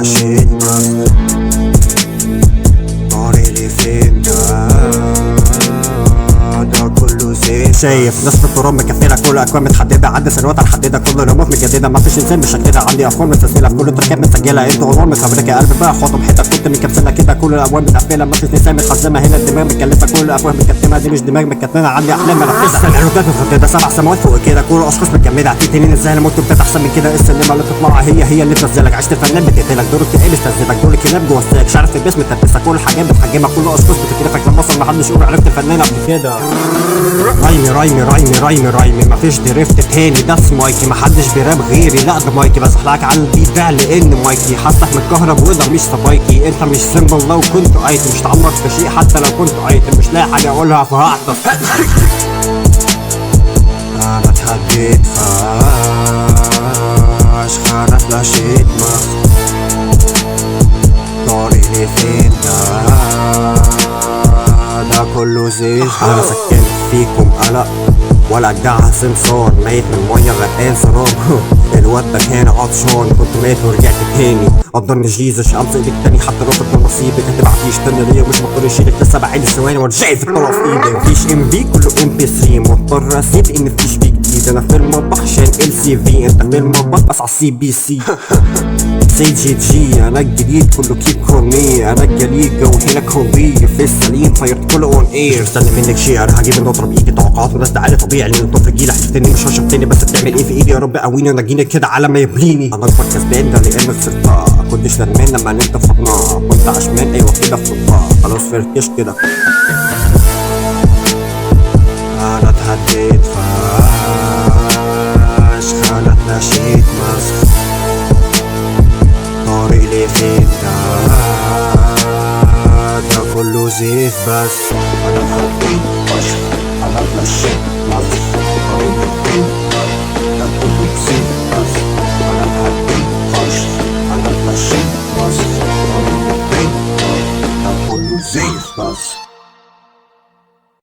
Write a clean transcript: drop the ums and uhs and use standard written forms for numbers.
مشيت مصر طريق لفين ده كله زيت. شايف ناس في التراب مكفينا كل اكوان متحدده، عدى سنوات على الحديده، كل رموز متجدده، مفيش انسان بالشكل ده. عندي افكار متسجله في كل تركات متسجله، انتوا غرام متفبركه، قلبي بقى خاطب حتت كنت من كام سنه كده، كل الابواب متقفله، مفيش نساء متحزمه، هنا الدماغ متكلفه، كل الافواه متكتمه، دي مش دماغ متكتمه، عندي احلام منفذه، العروضات متخططه، 7 سماوات فوق كده، كل الاشخاص متجمده، في تنين ازاي انا مت بتاعت احسن من كده، السينما اللي تطلع هي اللي تنزلك، عشت الفنان بتقتلك، دور الكئيب استنزفك، دور الكلاب جوه الساك، شعر في البيس متلبسك، كل الحاجات بتحجمك، كل الاشخاص بتكرفك، لما اوصل محدش يقول عرفت الفنان قبل كده. رايمي مفيش دريفت تاني، ده مايكي، محدش بيراب غيري، لا ده مايكي، بزحلقك على البيت ده لان مايكي، حاسك متكهرب وده مش سبايكي، انت مش سيمبل لو كنت ايتم، مش تعمر في شيء حتى لو كنت ايتم، مش لاقي حاجه اقولها فهعطس. انا اتهديت فشخ، انا مشيت مصر طريق لفين ده كله زيت. انا سكنت فيكم قلق ولا جدعها سمسار، ميت من ميه غرقان سراب الواد ده كان عطشان، كنت ميت ورجعت تاني، قدرني جيزس امس ايدك تاني، حتى رافض من نصيبك، هتبعتيش تاني ليا مش مضطر اشيلك، لسه بعيد الثواني وانا شايف الطلع في ايدي، مفيش ام بي كله ام بي 3، مضطر اسيب ان مفيش بي جديد، انا في المطبخ عشان ال سي في، انت في المطبخ بس على السي بي سي. سي جي جي انا الجديد كله كيب كورني، انا الجليد جو هنا كوري في السليم طيرت كله اون اير، مستني منك شيء انا هجيب النطره بايدي، توقعات وناس ده عادي طبيعي لان الطفل جيل حسيتني مش هشفتني، بس بتعمل ايه في ايدي يا رب قويني ونجيني كده على ما يبليني، انا اكبر كسبان ده لان خسرتها، كنتش ندمان لما نمت في حضنها، كنت عشمان ايوه كده في صدفها، خلاص فركش كده. انا اتهديت فشخ، انا اتمشيت مصر طريق لفين ده كله زيت بس. انا اتهديت فشخ، انا اتمشيت مصر طريق لفين